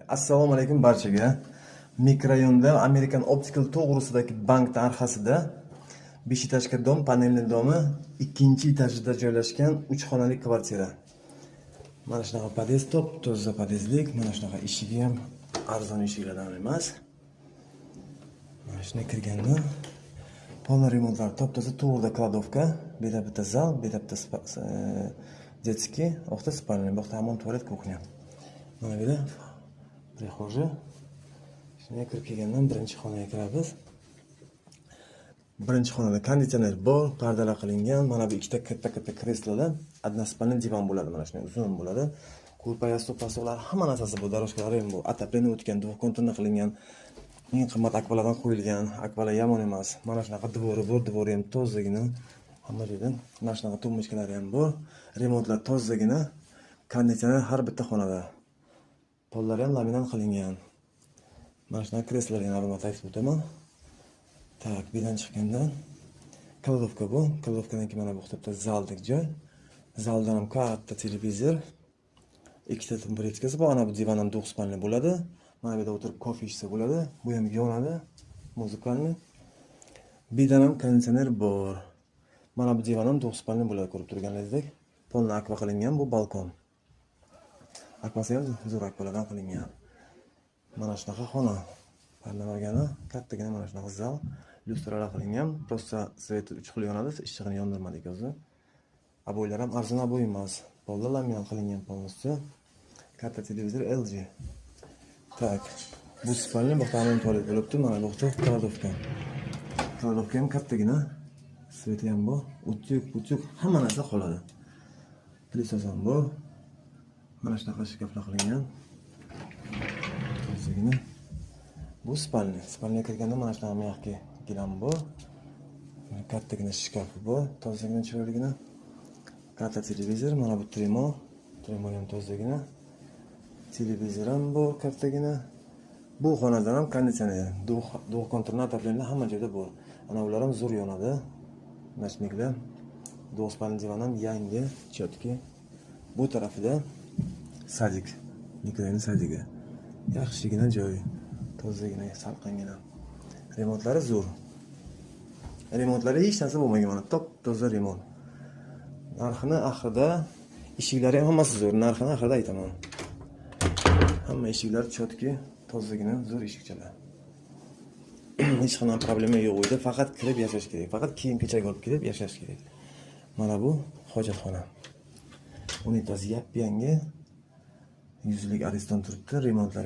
Assalomu alaykum barchaga. Mikrorayonda American Optical to'g'risidagi bankning arxasida 5 etажga dom, panelli domi, 2-etajda joylashgan 3 xonali kvartira. Mana shunaqa podest, toza podestlik, mana shunaqa eshigi ham arzon eshiklardan emas. Mana shunday kirganda polni remontlar toza, to'g'rida kladovka, bu yerda bitta zal, bu yerda bitta детский, o'qta spalniy, bu yoqda hamon tualet, kuxnya. Mana bu yerda prixo'ja. Shunday kirib kelgandan birinchi xonaga kiramiz. Birinchi xonada konditsioner bor, pardalar qilingan. Mana bu ikkita katta kreslolar, односпальный divan bo'ladi, mana shunday uzun bo'ladi. Kulpaya stopasilar, hamma narsasi bu, doroshkalari ham bu, atapleni o'tgan, duxkonturni qilingan. Eng qimmat akvalardan qo'yilgan. Akvalar yomon emas. Mana shunaqa divori bor, divori ham tozagina. Hamma joyda mana shunaqa tumbuchkalari ham bor. Remontlar tozagina. Konditsioner har bitta xonada. Pollari ham laminat qilingan. Mana shunaqa kreslolar yana bir marta aytib o'taman. Tak, birdan chiqqandan kladovka bu. Kladovkadan keyin mana bu yerda zaldek joy. Zaldan ham katta televizor. Ikkita tumburetkasi bor. Ana bu divan ham duxspanli bo'ladi. Mana bu yerda o'tirib kofe ichsa bo'ladi. Bu ham yonadi. Muzikalni. Birdan ham konditsioner bor. Mana bu divan ham duxspanli bo'ladi, ko'rib turganingizdek. Polni akva qilingan, bu balkon. Akvasi ham zo'r akvalardan qilingan. Mana shunaqa xona. Pardalargani, kattagina mana shunaqa zal, lyustralar qilingan. Prosta sveti 3 xil yonadi, ishchig'ini yondirmadik o'zi. Aboylar ham arzon aboy emas. Pollar laminat qilingan polnosti. Katta televizor LG. Tak. Bu spalni bu hamon tualet bo'libdi. Mana bu yerda kladovka. Kladovka ham kattagina. Sveti ham bor. Utyuk, hamma narsa qoladi. Plisas ham bor. Mana shunaqa shkaflar qilingan. Tozagina. Bu spalni. Spalniga kirganda mana shunaqa mягкий gilam bor. Kattagina shkaf bor, tozagina chiroyligina. Katta televizor, mana bu tremo ham tozagina. Televizor ham bor, kattagina. Bu xonadan ham konditsioner, duxkonturni ataplenlar hamma joyda bor. Ana ular ham zo'r yonadi. Nashmiklar. Duxspalni divan ham yangi, chotki. Bu tarafida sadik. Mikrorayon sadigi. Yaxshigina joy. Tozagina, salqingina. Remontlari zo'r. Remontlari hech narsa bo'lmagan, mana toza remont. Narxini oxirida, eshiklari ham hammasi zo'r. Narxini oxirida aytaman. Hamma eshiklar chotki, tozagina, zo'r eshikchalar. Hech qanday problema yo'q edi, faqat kirib yashash kerak. Faqat kiyim-kechak olib kelib yashash kerak. Mana bu hojatxona. Unitaz yangi. Yuzlik ariston turibdi, remontlari